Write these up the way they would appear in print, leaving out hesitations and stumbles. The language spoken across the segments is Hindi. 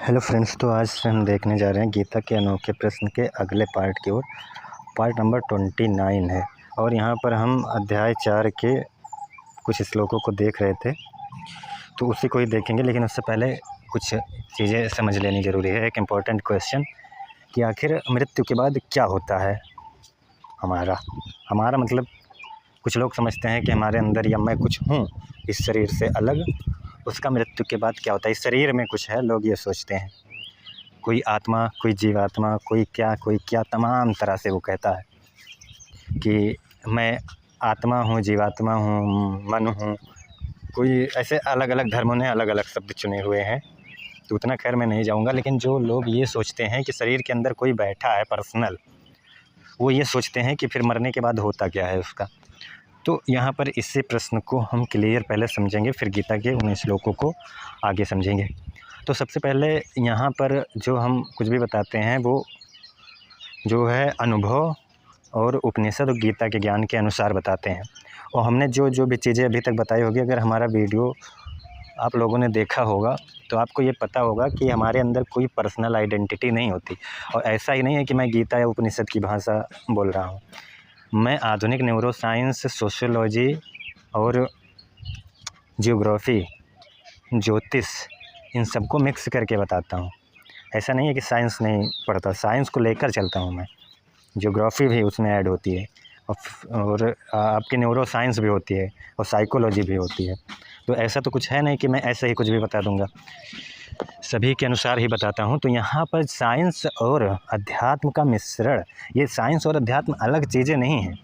हेलो फ्रेंड्स, तो आज से हम देखने जा रहे हैं गीता के अनोखे प्रश्न के अगले पार्ट की ओर। पार्ट नंबर 29 है और यहाँ पर हम अध्याय 4 के कुछ श्लोकों को देख रहे थे, तो उसी को ही देखेंगे। लेकिन उससे पहले कुछ चीज़ें समझ लेनी ज़रूरी है। एक इम्पॉर्टेंट क्वेश्चन कि आखिर मृत्यु के बाद क्या होता है। हमारा मतलब कुछ लोग समझते हैं कि हमारे अंदर या मैं कुछ हूँ इस शरीर से अलग, उसका मृत्यु के बाद क्या होता है। इस शरीर में कुछ है, लोग ये सोचते हैं। कोई आत्मा, कोई जीवात्मा, कोई क्या, तमाम तरह से वो कहता है कि मैं आत्मा हूँ, जीवात्मा हूँ, मन हूँ। कोई ऐसे अलग अलग धर्मों ने अलग अलग शब्द चुने हुए हैं, तो उतना खैर मैं नहीं जाऊँगा। लेकिन जो लोग ये सोचते हैं कि शरीर के अंदर कोई बैठा है पर्सनल, वो ये सोचते हैं कि फिर मरने के बाद होता क्या है उसका। तो यहाँ पर इसी प्रश्न को हम क्लियर पहले समझेंगे, फिर गीता के उन श्लोकों को आगे समझेंगे। तो सबसे पहले यहाँ पर जो हम कुछ भी बताते हैं वो जो है अनुभव और उपनिषद और गीता के ज्ञान के अनुसार बताते हैं। और हमने जो भी चीज़ें अभी तक बताई होगी, अगर हमारा वीडियो आप लोगों ने देखा होगा तो आपको ये पता होगा कि हमारे अंदर कोई पर्सनल आइडेंटिटी नहीं होती। और ऐसा ही नहीं है कि मैं गीता या उपनिषद की भाषा बोल रहा हूँ। मैं आधुनिक न्यूरोसाइंस, सोशियोलॉजी और जियोग्राफी, ज्योतिष, इन सबको मिक्स करके बताता हूँ। ऐसा नहीं है कि साइंस नहीं पढ़ता, साइंस को लेकर चलता हूँ मैं। ज्योग्राफी भी उसमें ऐड होती है और आपकी न्यूरो साइंस भी होती है और साइकोलॉजी भी होती है। तो ऐसा तो कुछ है नहीं कि मैं ऐसे ही कुछ भी बता दूँगा, सभी के अनुसार ही बताता हूँ। तो यहाँ पर साइंस और अध्यात्म का मिश्रण, ये साइंस और अध्यात्म अलग चीज़ें नहीं हैं।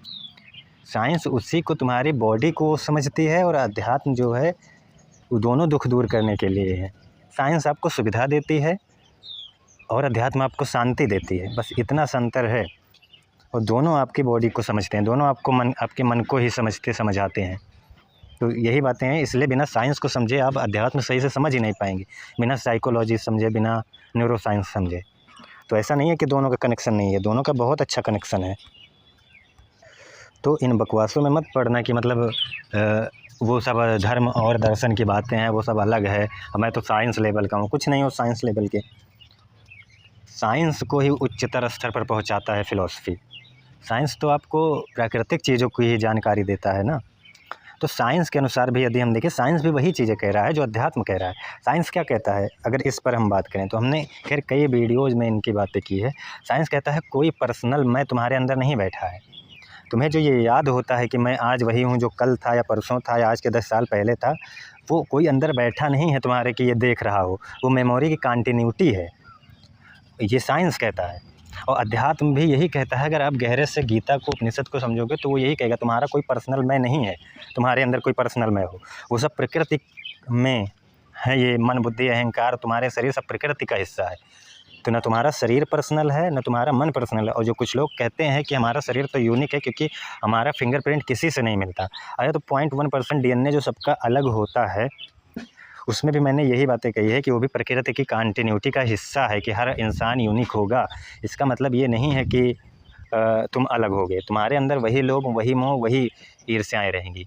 साइंस उसी को, तुम्हारी बॉडी को समझती है, और अध्यात्म जो है वो दोनों दुख दूर करने के लिए है। साइंस आपको सुविधा देती है और अध्यात्म आपको शांति देती है, बस इतना सा अंतर है। और दोनों आपकी बॉडी को समझते हैं, दोनों आपके मन को ही समझाते हैं। तो यही बातें हैं। इसलिए बिना साइंस को समझे आप अध्यात्म सही से समझ ही नहीं पाएंगे, बिना साइकोलॉजी समझे, बिना न्यूरो साइंस समझे। तो ऐसा नहीं है कि दोनों का कनेक्शन नहीं है, दोनों का बहुत अच्छा कनेक्शन है। तो इन बकवासों में मत पड़ना कि मतलब वो सब धर्म और दर्शन की बातें हैं, वो सब अलग है, मैं तो साइंस लेवल का हूँ। कुछ नहीं हो साइंस लेवल के। साइंस को ही उच्चतर स्तर पर पहुँचाता है फिलॉसफी। साइंस तो आपको प्राकृतिक चीज़ों की ही जानकारी देता है ना। तो साइंस के अनुसार भी यदि हम देखें, साइंस भी वही चीज़ें कह रहा है जो अध्यात्म कह रहा है। साइंस क्या कहता है, अगर इस पर हम बात करें तो हमने खैर कई वीडियोज़ में इनकी बातें की है। साइंस कहता है कोई पर्सनल मैं तुम्हारे अंदर नहीं बैठा है। तुम्हें जो ये याद होता है कि मैं आज वही हूँ जो कल था या परसों था या आज के 10 साल पहले था, वो कोई अंदर बैठा नहीं है तुम्हारे कि ये देख रहा हो। वो मेमोरी की कंटिन्यूटी है, ये साइंस कहता है। और अध्यात्म भी यही कहता है। अगर आप गहरे से गीता को, उपनिषद को समझोगे तो वो यही कहेगा तुम्हारा कोई पर्सनल मैं नहीं है, तुम्हारे अंदर कोई पर्सनल मैं हो। वो सब प्रकृति में है, ये मन, बुद्धि, अहंकार, तुम्हारे शरीर सब प्रकृति का हिस्सा है। तो न तुम्हारा शरीर पर्सनल है, न तुम्हारा मन पर्सनल है। और जो कुछ लोग कहते हैं कि हमारा शरीर तो यूनिक है क्योंकि हमारा फिंगरप्रिंट किसी से नहीं मिलता। अरे तो 0.1% DNA जो सबका अलग होता है, उसमें भी मैंने यही बातें कही है कि वो भी प्रकृति की कंटिन्यूटी का हिस्सा है कि हर इंसान यूनिक होगा। इसका मतलब ये नहीं है कि तुम अलग होगे। तुम्हारे अंदर वही लोभ, वही मोह, वही ईर्ष्याएँ रहेंगी।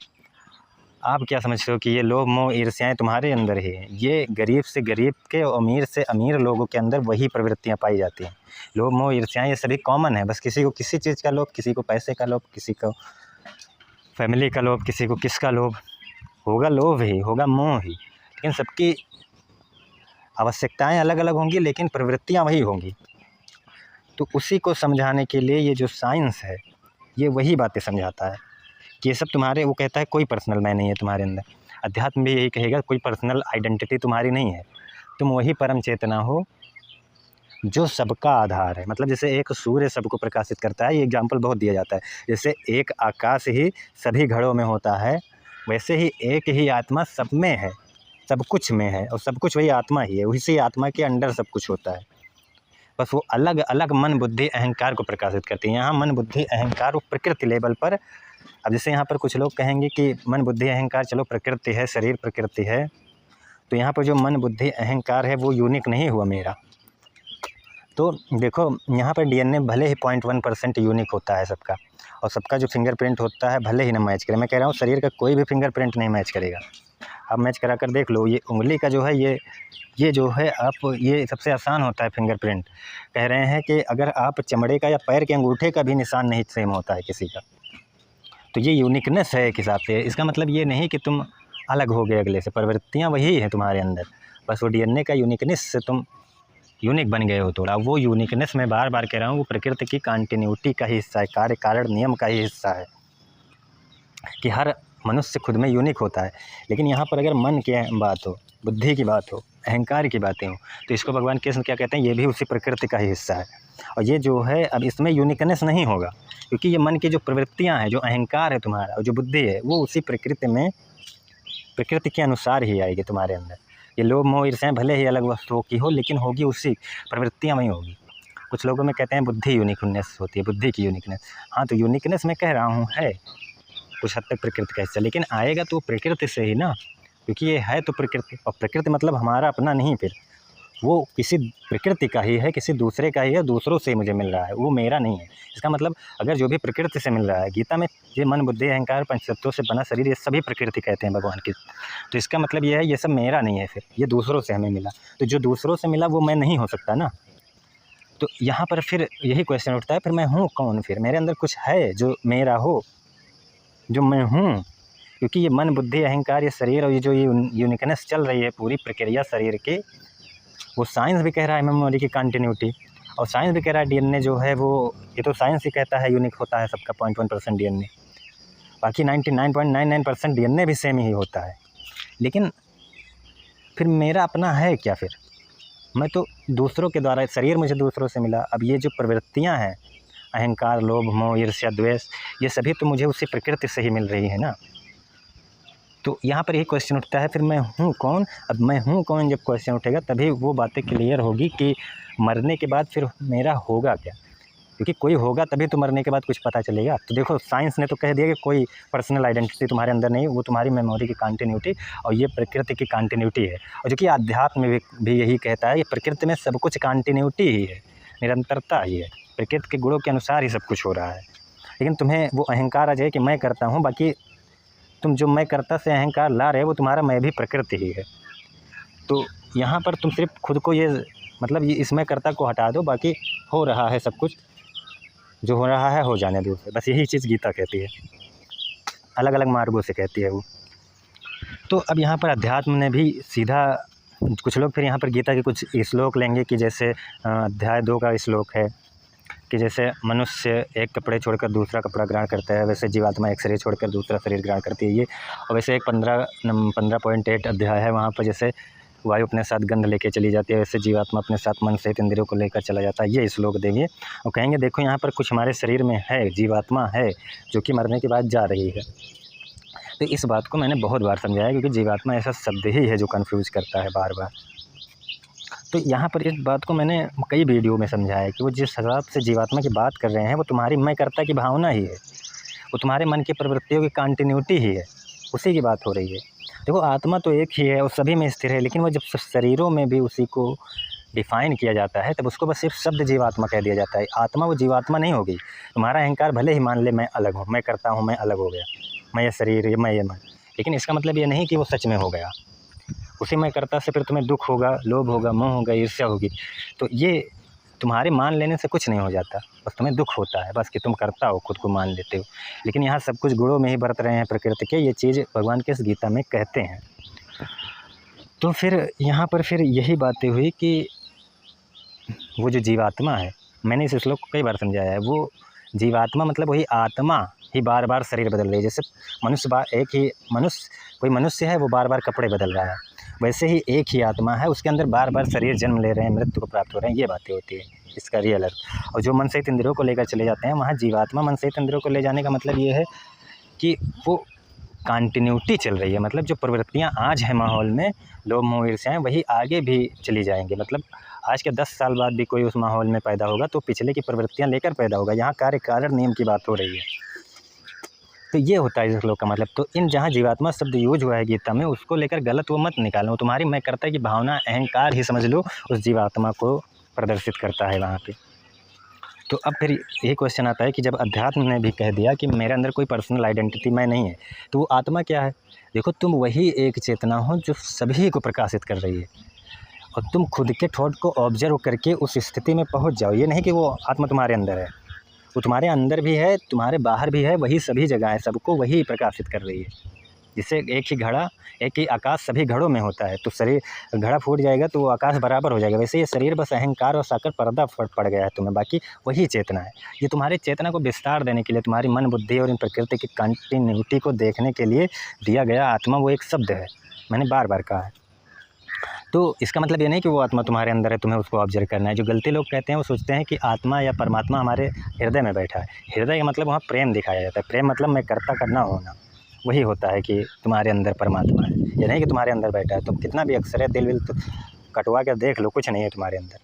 आप क्या समझते हो कि ये लोभ, मोह, ईर्ष्याएँ तुम्हारे अंदर ही हैं? ये गरीब से गरीब के और अमीर से अमीर लोगों के अंदर वही प्रवृत्तियाँ पाई जाती हैं। लोभ, मोह, ईर्ष्याएँ ये सभी कॉमन है। बस किसी को किसी चीज़ का लोभ, किसी को पैसे का लोभ, किसी को फैमिली का लोभ, किसी को किसका लोभ होगा, लोभ ही होगा, मोह ही। लेकिन सबकी आवश्यकताएं अलग अलग होंगी, लेकिन प्रवृत्तियां वही होंगी। तो उसी को समझाने के लिए ये जो साइंस है, ये वही बातें समझाता है कि ये सब तुम्हारे, वो कहता है कोई पर्सनल मैं नहीं है तुम्हारे अंदर। अध्यात्म भी यही कहेगा कोई पर्सनल आइडेंटिटी तुम्हारी नहीं है, तुम वही परम चेतना हो जो सबका आधार है। मतलब जैसे एक सूर्य सबको प्रकाशित करता है, ये एग्जाम्पल बहुत दिया जाता है। जैसे एक आकाश ही सभी घड़ों में होता है, वैसे ही एक ही आत्मा सब में है, सब कुछ में है, और सब कुछ वही आत्मा ही है। उसी आत्मा के अंडर सब कुछ होता है। बस वो अलग अलग मन, बुद्धि, अहंकार को प्रकाशित करती है। यहाँ मन, बुद्धि, अहंकार वो प्रकृति लेवल पर। अब जैसे यहाँ पर कुछ लोग कहेंगे कि मन, बुद्धि, अहंकार चलो प्रकृति है, शरीर प्रकृति है, तो यहाँ पर जो मन, बुद्धि, अहंकार है वो यूनिक नहीं हुआ मेरा। तो देखो यहाँ पर DNA भले ही 0.1% यूनिक होता है सबका, और सबका जो फिंगरप्रिंट होता है भले ही ना मैच करे। मैं कह रहा हूँ शरीर का कोई भी फिंगरप्रिंट नहीं मैच करेगा। आप मैच करा कर देख लो, ये उंगली का जो है ये जो है आप ये सबसे आसान होता है फिंगरप्रिंट। कह रहे हैं कि अगर आप चमड़े का या पैर के अंगूठे का भी निशान नहीं सेम होता है किसी का, तो ये यूनिकनेस है एक हिसाब से। इसका मतलब ये नहीं कि तुम अलग हो गए अगले से, प्रवृत्तियाँ वही हैं तुम्हारे अंदर, बस वो डीएनए का यूनिकनेस से तुम यूनिक बन गए हो थोड़ा। वो यूनिकनेस मैं बार बार कह रहा हूँ, वो प्रकृति की कंटिन्यूटी का ही हिस्सा है, कार्य कारण नियम का ही हिस्सा है कि हर मनुष्य खुद में यूनिक होता है। लेकिन यहाँ पर अगर मन की बात हो, बुद्धि की बात हो, अहंकार की बातें हो, तो इसको भगवान कृष्ण क्या कहते हैं, ये भी उसी प्रकृति का ही हिस्सा है। और ये जो है अब इसमें यूनिकनेस नहीं होगा, क्योंकि ये मन की जो प्रवृत्तियाँ हैं, जो अहंकार है तुम्हारा और जो बुद्धि है, वो उसी प्रकृति में, प्रकृति के अनुसार ही आएगी तुम्हारे अंदर। ये लोभ मोह ईर्ष्याएं भले ही अलग वस्तुओं की हो, लेकिन होगी उसी, प्रवृत्तियाँ वही होगी। कुछ लोगों में कहते हैं बुद्धि यूनिकनेस होती है, बुद्धि की यूनिकनेस। हाँ, तो यूनिकनेस मैं कह रहा हूँ है कुछ हद तक प्रकृति का हिस्सा, लेकिन आएगा तो प्रकृति से ही ना, क्योंकि ये है तो प्रकृति, और प्रकृति मतलब हमारा अपना नहीं, फिर वो किसी प्रकृति का ही है, किसी दूसरे का ही है, दूसरों से मुझे मिल रहा है, वो मेरा नहीं है। इसका मतलब अगर जो भी प्रकृति से मिल रहा है, गीता में ये मन बुद्धि अहंकार पंच तत्वों से बना शरीर, ये सभी प्रकृति कहते हैं भगवान की। तो इसका मतलब ये है ये सब मेरा नहीं है, फिर ये दूसरों से हमें मिला। तो जो दूसरों से मिला वो मैं नहीं हो सकता ना। तो यहाँ पर फिर यही क्वेश्चन उठता है, फिर मैं हूँ कौन? फिर मेरे अंदर कुछ है जो मेरा हो, जो मैं हूँ? क्योंकि ये मन बुद्धि अहंकार, ये शरीर और ये जो यूनिकनेस चल रही है पूरी प्रक्रिया शरीर की, वो साइंस भी कह रहा है मेमोरी की कंटिन्यूटी, और साइंस भी कह रहा है डीएनए जो है वो, ये तो साइंस ही कहता है यूनिक होता है सबका 0.1% डीएनए, बाकी 99.99% डीएनए भी सेम ही होता है। लेकिन फिर मेरा अपना है क्या? फिर मैं तो दूसरों के द्वारा, शरीर मुझे दूसरों से मिला। अब ये जो प्रवृत्तियाँ हैं, अहंकार लोभ मोह ईर्ष्या द्वेष, ये सभी तो मुझे उसी प्रकृति से ही मिल रही है ना। तो यहाँ पर यही क्वेश्चन उठता है, फिर मैं हूँ कौन? अब मैं हूँ कौन जब क्वेश्चन उठेगा तभी वो बातें क्लियर होगी कि मरने के बाद फिर मेरा होगा क्या, क्योंकि कोई होगा तभी तो मरने के बाद कुछ पता चलेगा। तो देखो साइंस ने तो कह दिया कि कोई पर्सनल आइडेंटिटी तुम्हारे अंदर नहीं, वो तुम्हारी मेमोरी की कंटिन्यूटी और ये प्रकृति की कंटिन्यूटी है। और जो कि अध्यात्म में भी यही कहता है, ये प्रकृति में सब कुछ कंटिन्यूटी ही है, निरंतरता ही है, प्रकृति के गुणों के अनुसार ही सब कुछ हो रहा है। लेकिन तुम्हें वो अहंकार आ जाए कि मैं करता हूँ, बाकी तुम जो मैं करता से अहंकार ला रहे हो वो तुम्हारा मैं भी प्रकृति ही है। तो यहाँ पर तुम सिर्फ खुद को ये मतलब ये इसमें कर्ता को हटा दो, बाकी हो रहा है सब कुछ, जो हो रहा है हो जाने दो। बस यही चीज़ गीता कहती है, अलग अलग मार्गों से कहती है वो। तो अब यहाँ पर अध्यात्म ने भी सीधा, कुछ लोग फिर यहाँ पर गीता के कुछ श्लोक लेंगे कि जैसे अध्याय 2 का श्लोक है कि जैसे मनुष्य एक कपड़े छोड़कर दूसरा कपड़ा ग्रहण करता है, वैसे जीवात्मा एक शरीर छोड़कर दूसरा शरीर ग्रहण करती है ये। और वैसे एक 15.8 अध्याय है, वहाँ पर जैसे वायु अपने साथ गंध लेके चली जाती है, वैसे जीवात्मा अपने साथ मन सहित इंद्रियों को लेकर चला जाता है। ये श्लोक देंगे और कहेंगे देखो यहाँ पर कुछ हमारे शरीर में है, जीवात्मा है जो कि मरने के बाद जा रही है। तो इस बात को मैंने बहुत बार समझाया, क्योंकि जीवात्मा ऐसा शब्द ही है जो कन्फ्यूज़ करता है बार बार। तो यहाँ पर इस बात को मैंने कई वीडियो में समझाया कि वो जिस हिसाब से जीवात्मा की बात कर रहे हैं वो तुम्हारी मैं कर्ता की भावना ही है, वो तुम्हारे मन की प्रवृत्तियों की कंटिन्यूटी ही है, उसी की बात हो रही है। देखो आत्मा तो एक ही है और सभी में स्थिर है, लेकिन वो जब शरीरों में भी उसी को डिफ़ाइन किया जाता है तब उसको बस सिर्फ शब्द जीवात्मा कह दिया जाता है। आत्मा वो जीवात्मा नहीं होगी। तुम्हारा अहंकार भले ही मान ले मैं अलग हूँ, मैं करता हूँ, मैं अलग हो गया, मैं ये शरीर, मैं ये मन, लेकिन इसका मतलब ये नहीं कि वो सच में हो गया। उसी मैं करता से फिर तुम्हें दुख होगा, लोभ होगा, मोह होगा, ईर्ष्या होगी। तो ये तुम्हारे मान लेने से कुछ नहीं हो जाता, बस तुम्हें दुख होता है बस कि तुम करता हो, खुद को मान लेते हो। लेकिन यहाँ सब कुछ गुणों में ही बरत रहे हैं प्रकृति के, ये चीज़ भगवान के इस गीता में कहते हैं। तो फिर यहाँ पर फिर यही बातें हुई कि वो जो जीवात्मा है, मैंने इस श्लोक को कई बार समझाया है, वो जीवात्मा मतलब वही आत्मा ही बार बार शरीर बदल रही है। जैसे मनुष्य एक ही मनुष्य, कोई मनुष्य है वो बार बार कपड़े बदल रहा है, वैसे ही एक ही आत्मा है, उसके अंदर बार बार शरीर जन्म ले रहे हैं, मृत्यु को प्राप्त हो रहे हैं, ये बातें होती है इसका रियल अर्थ। और जो मन सहित इंद्रियों को लेकर चले जाते हैं, वहाँ जीवात्मा मन सहित इंद्रियों को ले जाने का मतलब ये है कि वो कंटिन्यूटी चल रही है, मतलब जो प्रवृत्तियाँ आज हैं माहौल में, लोभ मोह ईर्ष्याएं, वही आगे भी चली जाएंगी। मतलब आज के 10 साल बाद भी कोई उस माहौल में पैदा होगा तो पिछले की प्रवृत्तियाँ लेकर पैदा होगा। यहाँ कार्य कारण नियम की बात हो रही है। तो ये होता है इस श्लोक का मतलब। तो इन जहाँ जीवात्मा शब्द यूज हुआ है गीता में, उसको लेकर गलत वो मत निकालो। तुम्हारी मैं कर्ता की भावना, अहंकार ही समझ लो, उस जीवात्मा को प्रदर्शित करता है वहाँ पे। तो अब फिर ये क्वेश्चन आता है कि जब अध्यात्म ने भी कह दिया कि मेरे अंदर कोई पर्सनल आइडेंटिटी मैं नहीं है, तो वो आत्मा क्या है? देखो, तुम वही एक चेतना हो जो सभी को प्रकाशित कर रही है, और तुम खुद के थॉट को ऑब्जर्व करके उस स्थिति में पहुंच जाओ। ये नहीं कि वो आत्मा तुम्हारे अंदर है, वो तुम्हारे अंदर भी है, तुम्हारे बाहर भी है, वही सभी जगह है, सबको वही प्रकाशित कर रही है। जिससे एक ही घड़ा, एक ही आकाश सभी घड़ों में होता है, तो शरीर घड़ा फूट जाएगा तो वो आकाश बराबर हो जाएगा। वैसे ये शरीर बस अहंकार और साकर पर्दा पड़ गया है तुम्हें, बाकी वही चेतना है। ये तुम्हारी चेतना को विस्तार देने के लिए, तुम्हारी मन बुद्धि और इन प्रकृति की कंटिन्यूटी को देखने के लिए दिया गया आत्मा वो एक शब्द है, मैंने बार बार कहा है। तो इसका मतलब ये नहीं कि वो आत्मा तुम्हारे अंदर है, तुम्हें उसको ऑब्जर्व करना है। जो गलती लोग कहते हैं वो सोचते हैं कि आत्मा या परमात्मा हमारे हृदय में बैठा है। हृदय का मतलब वहाँ प्रेम दिखाया जाता है। प्रेम मतलब मैं करता करना होना, वही होता है कि तुम्हारे अंदर परमात्मा है। ये नहीं कि तुम्हारे अंदर बैठा है। तुम कितना भी अक्सर है दिल विल तो कटवा कर देख लो, कुछ नहीं है तुम्हारे अंदर।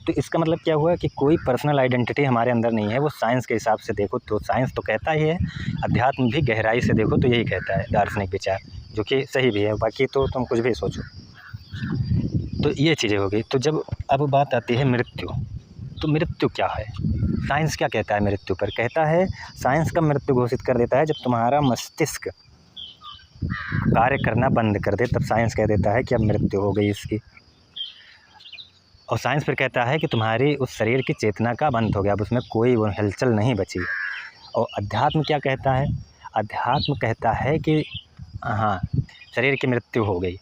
तो इसका मतलब क्या हुआ कि कोई पर्सनल आइडेंटिटी हमारे अंदर नहीं है। वो साइंस के हिसाब से देखो तो साइंस तो कहता ही है, अध्यात्म भी गहराई से देखो तो यही कहता है, दार्शनिक विचार, जो कि सही भी है। बाकी तो तुम कुछ भी सोचो। तो ये चीज़ें हो गई। तो जब अब बात आती है मृत्यु, तो मृत्यु क्या है? साइंस क्या कहता है मृत्यु पर? कहता है साइंस का मृत्यु घोषित कर देता है जब तुम्हारा मस्तिष्क कार्य करना बंद कर दे, तब साइंस कह देता है कि अब मृत्यु हो गई इसकी। और साइंस फिर कहता है कि तुम्हारी उस शरीर की चेतना का बंद हो गया, अब उसमें कोई वो हलचल नहीं बची। और अध्यात्म क्या कहता है? अध्यात्म कहता है कि हाँ, शरीर की मृत्यु हो गई।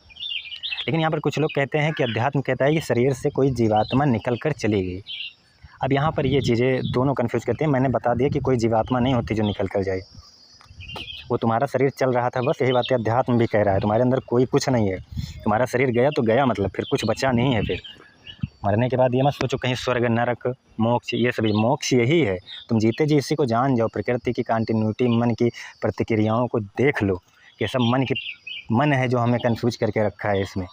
लेकिन यहाँ पर कुछ लोग कहते हैं कि अध्यात्म कहता है कि शरीर से कोई जीवात्मा निकल कर चली गई। अब यहाँ पर ये चीज़ें दोनों कन्फ्यूज करते हैं। मैंने बता दिया कि कोई जीवात्मा नहीं होती जो निकल कर जाए, वो तुम्हारा शरीर चल रहा था, बस यही बात है। अध्यात्म भी कह रहा है तुम्हारे अंदर कोई कुछ नहीं है, तुम्हारा शरीर गया तो गया, मतलब फिर कुछ बचा नहीं है। फिर मरने के बाद ये मत सोचो कहीं स्वर्ग नरक मोक्ष, ये सभी मोक्ष यही है। तुम जीते जी इसी को जान जाओ, प्रकृति की कंटिन्यूटी, मन की प्रतिक्रियाओं को देख लो कि सब मन है जो हमें कन्फ्यूज करके रखा है इसमें।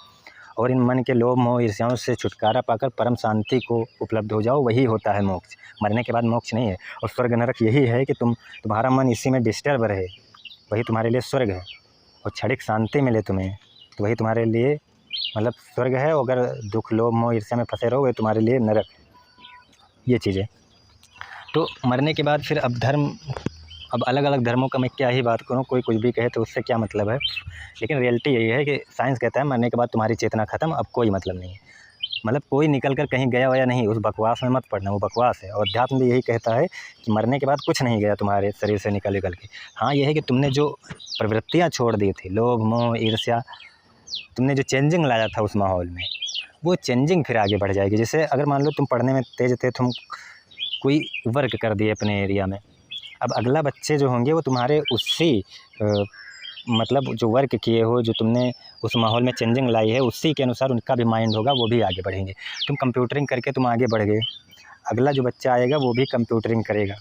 और इन मन के लोभ मोह ईर्ष्याओं से छुटकारा पाकर परम शांति को उपलब्ध हो जाओ, वही होता है मोक्ष। मरने के बाद मोक्ष नहीं है। और स्वर्ग नरक यही है कि तुम्हारा मन इसी में डिस्टर्ब रहे, वही तुम्हारे लिए स्वर्ग है। और क्षणिक शांति मिले तुम्हें, तो वही तुम्हारे लिए मतलब स्वर्ग है। अगर दुख लोभ मोह ईर्ष्या में फंसे रहोगे तुम्हारे लिए नरक। ये चीज़ें तो मरने के बाद फिर अब अलग अलग धर्मों का मैं क्या ही बात करूं, कोई कुछ भी कहे तो उससे क्या मतलब है। लेकिन रियलिटी यही है कि साइंस कहता है मरने के बाद तुम्हारी चेतना ख़त्म, अब कोई मतलब नहीं है। मतलब कोई निकल कर कहीं गया या नहीं, उस बकवास में मत पड़ना, वो बकवास है। और अध्यात्म भी यही कहता है कि मरने के बाद कुछ नहीं गया तुम्हारे शरीर से निकल के। हाँ, ये है कि तुमने जो प्रवृत्तियाँ छोड़ दी थी, लोभ मोह ईर्ष्या, तुमने जो चेंजिंग लाया था उस माहौल में, वो चेंजिंग फिर आगे बढ़ जाएगी। जैसे अगर मान लो तुम पढ़ने में तेज़ थे, तुम कोई वर्क कर दिए अपने एरिया में, अब अगला बच्चे जो होंगे वो तुम्हारे उसी मतलब जो वर्क किए हो, जो तुमने उस माहौल में चेंजिंग लाई है, उसी के अनुसार उनका भी माइंड होगा, वो भी आगे बढ़ेंगे। तुम कंप्यूटरिंग करके तुम आगे बढ़ गए, अगला जो बच्चा आएगा वो भी कंप्यूटरिंग करेगा,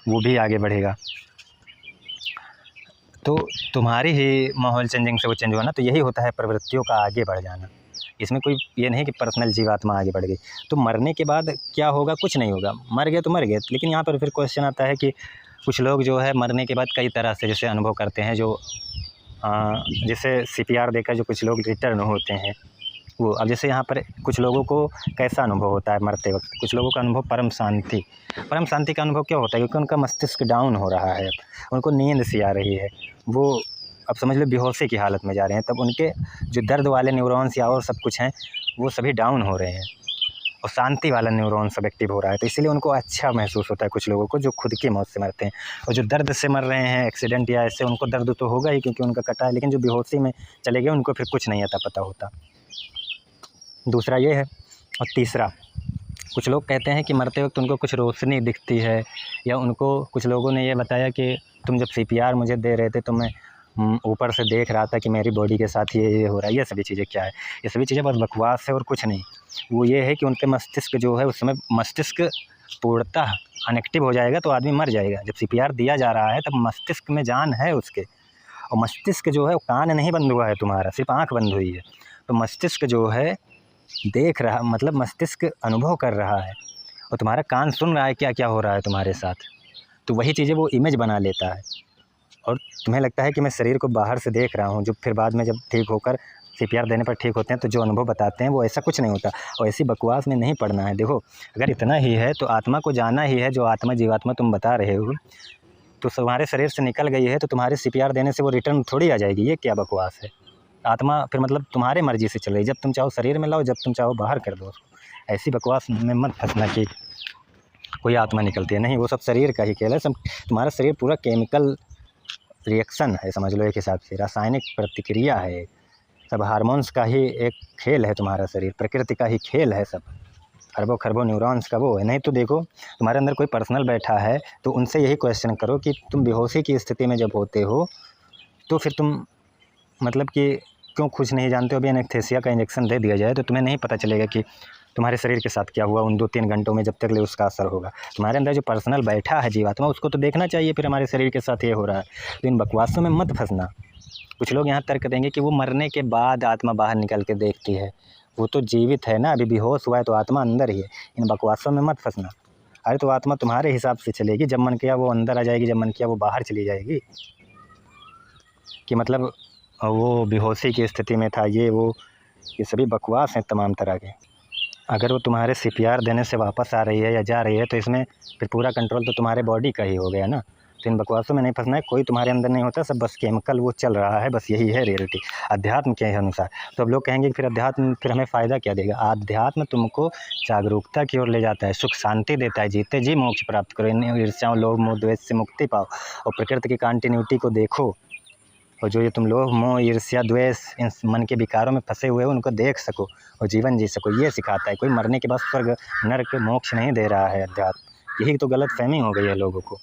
वो भी आगे बढ़ेगा। तो तुम्हारी ही माहौल चेंजिंग से वो चेंज हुआ ना। तो यही होता है प्रवृत्तियों का आगे बढ़ जाना। इसमें कोई ये नहीं कि पर्सनल जीवात्मा आगे बढ़ गई। तो मरने के बाद क्या होगा? कुछ नहीं होगा, मर गए तो मर गए। लेकिन यहाँ पर फिर क्वेश्चन आता है कि कुछ लोग जो है मरने के बाद कई तरह से जैसे अनुभव करते हैं, जो जैसे CPR देकर जो कुछ लोग रिटर्न होते हैं वो। अब जैसे यहाँ पर कुछ लोगों को कैसा अनुभव होता है मरते वक्त? कुछ लोगों का अनुभव परम शांति का अनुभव क्या होता है? क्योंकि उनका मस्तिष्क डाउन हो रहा है, उनको नींद सी आ रही है, वो अब समझ लो बेहोशी की हालत में जा रहे हैं। तब उनके जो दर्द वाले न्यूरॉन्स या और सब कुछ हैं वो सभी डाउन हो रहे हैं, और शांति वाला न्यूरॉन सब एक्टिव हो रहा है। तो इसीलिए उनको अच्छा महसूस होता है कुछ लोगों को जो खुद की मौत से मरते हैं। और जो दर्द से मर रहे हैं, एक्सीडेंट या ऐसे, उनको दर्द तो होगा ही क्योंकि उनका कटा है। लेकिन जो बेहोशी में चले गए उनको फिर कुछ नहीं आता पता होता। दूसरा ये है। और तीसरा, कुछ लोग कहते हैं कि मरते वक्त उनको कुछ रोशनी दिखती है, या उनको कुछ लोगों ने ये बताया कि तुम जब CPR मुझे दे रहे थे तो मैं ऊपर से देख रहा था कि मेरी बॉडी के साथ ये हो रहा है। ये सभी चीज़ें क्या है? ये सभी चीज़ें बस बकवास है और कुछ नहीं। वो ये है कि उनके मस्तिष्क जो है, उस समय मस्तिष्क पूर्णतः अनएक्टिव हो जाएगा तो आदमी मर जाएगा। जब CPR दिया जा रहा है तब मस्तिष्क में जान है उसके, और मस्तिष्क जो है वो कान नहीं बंद हुआ है तुम्हारा, सिर्फ आँख बंद हुई है। तो मस्तिष्क जो है देख रहा, मतलब मस्तिष्क अनुभव कर रहा है, और तुम्हारा कान सुन रहा है क्या क्या हो रहा है तुम्हारे साथ। तो वही चीज़ें वो इमेज बना लेता है, और तुम्हें लगता है कि मैं शरीर को बाहर से देख रहा हूँ, जो फिर बाद में जब ठीक होकर CPR देने पर ठीक होते हैं, तो जो अनुभव बताते हैं वो ऐसा कुछ नहीं होता। और ऐसी बकवास में नहीं पड़ना है। देखो, अगर इतना ही है तो आत्मा को जाना ही है। जो आत्मा जीवात्मा तुम बता रहे हो, तो तुम्हारे शरीर से निकल गई है, तो तुम्हारे CPR देने से वो रिटर्न थोड़ी आ जाएगी। ये क्या बकवास है? आत्मा फिर मतलब तुम्हारे मर्जी से चल रही, जब तुम चाहो शरीर में लाओ, जब तुम चाहो बाहर कर दो उसको। ऐसी बकवास में मत फंसना कि कोई आत्मा निकलती है। नहीं, वो सब शरीर का ही खेल है। सब तुम्हारा शरीर पूरा केमिकल रिएक्शन है, समझ लो, एक हिसाब से रासायनिक प्रतिक्रिया है। सब हार्मोन्स का ही एक खेल है तुम्हारा शरीर, प्रकृति का ही खेल है सब। खरबों खरबों न्यूरॉन्स का वो है। नहीं तो देखो, तुम्हारे अंदर कोई पर्सनल बैठा है तो उनसे यही क्वेश्चन करो कि तुम बेहोशी की स्थिति में जब होते हो तो फिर तुम मतलब कि क्यों कुछ नहीं जानते हो। अभी एनेस्थीसिया का इंजेक्शन दे दिया जाए तो तुम्हें नहीं पता चलेगा कि तुम्हारे शरीर के साथ क्या हुआ उन 2-3 घंटों में, जब तक ले उसका असर होगा। तुम्हारे अंदर जो पर्सनल बैठा है जीवात्मा, उसको तो देखना चाहिए फिर हमारे शरीर के साथ ये हो रहा है। तो इन बकवासों में मत फंसना। कुछ लोग यहाँ तर्क देंगे कि वो मरने के बाद आत्मा बाहर निकल के देखती है। वो तो जीवित है ना, अभी बेहोश हुआ है तो आत्मा अंदर ही है। इन बकवासों में मत फंसना। अरे तो आत्मा तुम्हारे हिसाब से चलेगी, जब मन किया वो अंदर आ जाएगी, जब मन किया वो बाहर चली जाएगी। कि मतलब वो बेहोशी की स्थिति में था, ये सभी बकवास हैं तमाम तरह के। अगर वो तुम्हारे CPR देने से वापस आ रही है या जा रही है तो इसमें फिर पूरा कंट्रोल तो तुम्हारे बॉडी का ही हो गया ना। तो इन बकवासों में नहीं फंसना है। कोई तुम्हारे अंदर नहीं होता, सब बस केमिकल वो चल रहा है, बस यही है रियलिटी अध्यात्म के अनुसार। तो अब लोग कहेंगे कि फिर अध्यात्म फिर हमें फ़ायदा क्या देगा? अध्यात्म तुमको जागरूकता की ओर ले जाता है, सुख शांति देता है, जीते जी मोक्ष प्राप्त करो, इन ईर्ष्याओं लोभ मोह द्वेष से मुक्ति पाओ और प्रकृति की कंटिन्यूटी को देखो। और जो ये तुम लोभ मोह ईर्ष्या द्वेष इन मन के विकारों में फंसे हुए हो, उनको देख सको और जीवन जी सको, ये सिखाता है। कोई मरने के बाद स्वर्ग नरक मोक्ष नहीं दे रहा है अध्यात्म। यही तो गलत फहमी हो गई है लोगों को।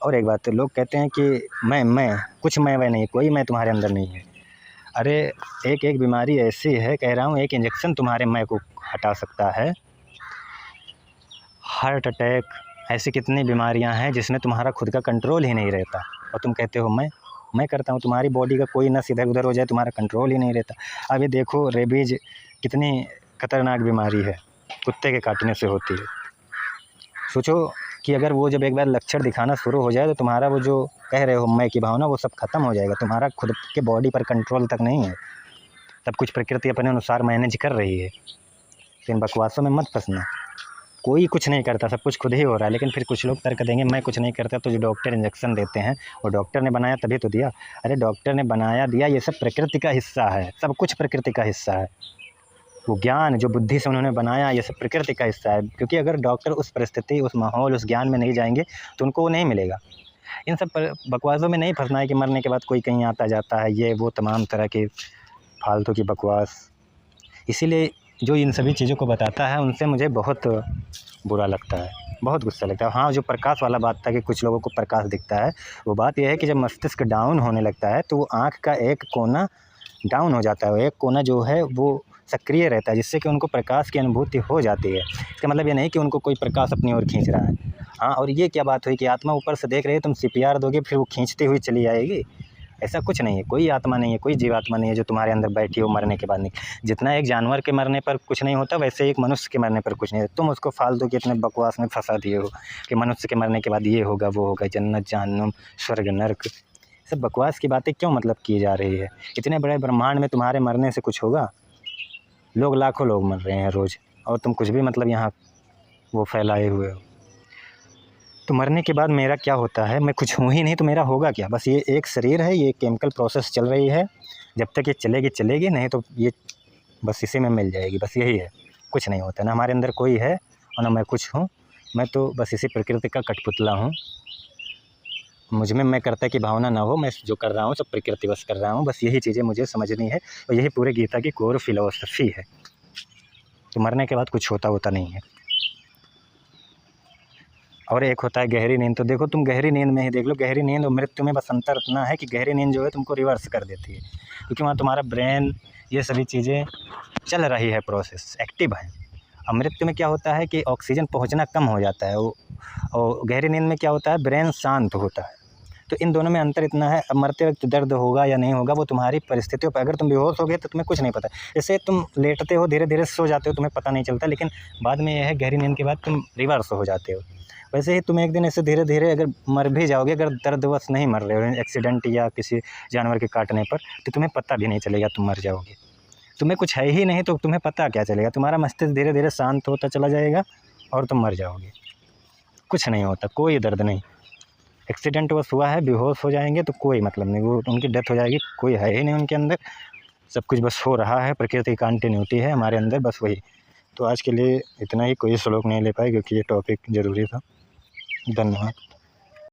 और एक बात, लोग कहते हैं कि मैं कुछ मैं वह नहीं, कोई मैं तुम्हारे अंदर नहीं है। अरे एक एक बीमारी ऐसी है, कह रहा हूँ, एक इंजेक्शन तुम्हारे मैं को हटा सकता है। हार्ट अटैक, ऐसी कितनी बीमारियां हैं जिसमें तुम्हारा खुद का कंट्रोल ही नहीं रहता और तुम कहते हो मैं करता हूँ। तुम्हारी बॉडी का कोई नस इधर उधर हो जाए, तुम्हारा कंट्रोल ही नहीं रहता। अभी देखो, रेबीज कितनी खतरनाक बीमारी है, कुत्ते के काटने से होती है। सोचो कि अगर वो जब एक बार लक्षण दिखाना शुरू हो जाए तो तुम्हारा वो जो कह रहे हो मैं की भावना, वो सब खत्म हो जाएगा। तुम्हारा खुद के बॉडी पर कंट्रोल तक नहीं है, सब कुछ प्रकृति अपने अनुसार मैनेज कर रही है। तो इन बकवासों में मत फंसना। कोई कुछ नहीं करता, सब कुछ खुद ही हो रहा है। लेकिन फिर कुछ लोग तर्क देंगे मैं कुछ नहीं करता, तो जो डॉक्टर इंजेक्शन देते हैं वो डॉक्टर ने बनाया तभी तो दिया। अरे डॉक्टर ने बनाया दिया, ये सब प्रकृति का हिस्सा है, सब कुछ प्रकृति का हिस्सा है। वो ज्ञान जो बुद्धि से उन्होंने बनाया, ये सब प्रकृति का हिस्सा है। क्योंकि अगर डॉक्टर उस परिस्थिति, उस माहौल, उस ज्ञान में नहीं जाएंगे तो उनको वो नहीं मिलेगा। इन सब बकवासों में नहीं फंसना है कि मरने के बाद कोई कहीं आता जाता है, ये वो तमाम तरह की फालतू की बकवास। इसीलिए जो इन सभी चीज़ों को बताता है उनसे मुझे बहुत बुरा लगता है, बहुत गुस्सा लगता है। हाँ, जो प्रकाश वाला बात था कि कुछ लोगों को प्रकाश दिखता है, वो बात यह है कि जब मस्तिष्क डाउन होने लगता है तो वो आँख का एक कोना डाउन हो जाता है, एक कोना जो है वो सक्रिय रहता है, जिससे कि उनको प्रकाश की अनुभूति हो जाती है। इसका मतलब ये नहीं कि उनको कोई प्रकाश अपनी ओर खींच रहा है। हाँ, और ये क्या बात हुई कि आत्मा ऊपर से देख रही है, तुम CPR दोगे फिर वो खींचती हुई चली आएगी? ऐसा कुछ नहीं है। कोई आत्मा नहीं है, कोई जीवात्मा नहीं है जो तुम्हारे अंदर बैठी हो मरने के बाद नहीं। जितना एक जानवर के मरने पर कुछ नहीं होता, वैसे एक मनुष्य के मरने पर कुछ नहीं होता। तुम उसको फालतू के इतने बकवास में फंसा दिए हो कि मनुष्य के मरने के बाद ये होगा, वो होगा, जन्नत जहन्नुम, स्वर्ग नर्क, सब बकवास की बातें क्यों मतलब की जा रही है? इतने बड़े ब्रह्मांड में तुम्हारे मरने से कुछ होगा? लोग लाखों लोग मर रहे हैं रोज़ और तुम कुछ भी मतलब यहाँ वो फैलाए हुए हो। तो मरने के बाद मेरा क्या होता है? मैं कुछ हूँ ही नहीं तो मेरा होगा क्या? बस ये एक शरीर है, ये केमिकल प्रोसेस चल रही है, जब तक ये चलेगी चलेगी, नहीं तो ये बस इसी में मिल जाएगी। बस यही है, कुछ नहीं होता। ना हमारे अंदर कोई है और ना मैं कुछ हूँ। मैं तो बस इसी प्रकृति का कठपुतला हूँ। मुझ में मैं कर्ता की भावना ना हो, मैं जो कर रहा हूँ सब प्रकृति बस कर रहा हूँ। बस यही चीज़ें मुझे समझनी है और यही पूरे गीता की कोर फिलॉसफी है। तो मरने के बाद कुछ होता नहीं है। और एक होता है गहरी नींद। तो देखो, तुम गहरी नींद में ही देख लो, गहरी नींद और मृत्यु में बस अंतर इतना है कि गहरी नींद जो है तुमको रिवर्स कर देती है, क्योंकि वहाँ तुम्हारा ब्रेन, ये सभी चीज़ें चल रही है, प्रोसेस एक्टिव है। और मृत्यु में क्या होता है कि ऑक्सीजन पहुँचना कम हो जाता है, और गहरी नींद में क्या होता है, ब्रेन शांत होता है। तो इन दोनों में अंतर इतना है। अब मरते वक्त दर्द होगा या नहीं होगा वो तुम्हारी परिस्थितियों पर। अगर तुम बेहोश हो गए तो तुम्हें कुछ नहीं पता। जैसे तुम लेटते हो, धीरे धीरे सो जाते हो, तुम्हें पता नहीं चलता, लेकिन बाद में यह है गहरी नींद के बाद तुम रिवर्स हो जाते हो। वैसे ही तुम एक दिन ऐसे धीरे धीरे अगर मर भी जाओगे, अगर दर्दवश नहीं मर रहे हो एक्सीडेंट या किसी जानवर के काटने पर, तो तुम्हें पता भी नहीं चलेगा तुम मर जाओगे। तुम्हें कुछ है ही नहीं तो तुम्हें पता क्या चलेगा, तुम्हारा मस्तिष्क धीरे धीरे शांत होता चला जाएगा और तुम मर जाओगे। कुछ नहीं होता, कोई दर्द नहीं। एक्सीडेंट बस हुआ है, बेहोश हो जाएंगे तो कोई मतलब नहीं, वो उनकी डेथ हो जाएगी, कोई है ही नहीं उनके अंदर, सब कुछ बस हो रहा है, प्रकृति की कंटिन्यूटी है हमारे अंदर, बस वही। तो आज के लिए इतना ही, कोई श्लोक नहीं ले पाए क्योंकि ये टॉपिक ज़रूरी था। धन्यवाद।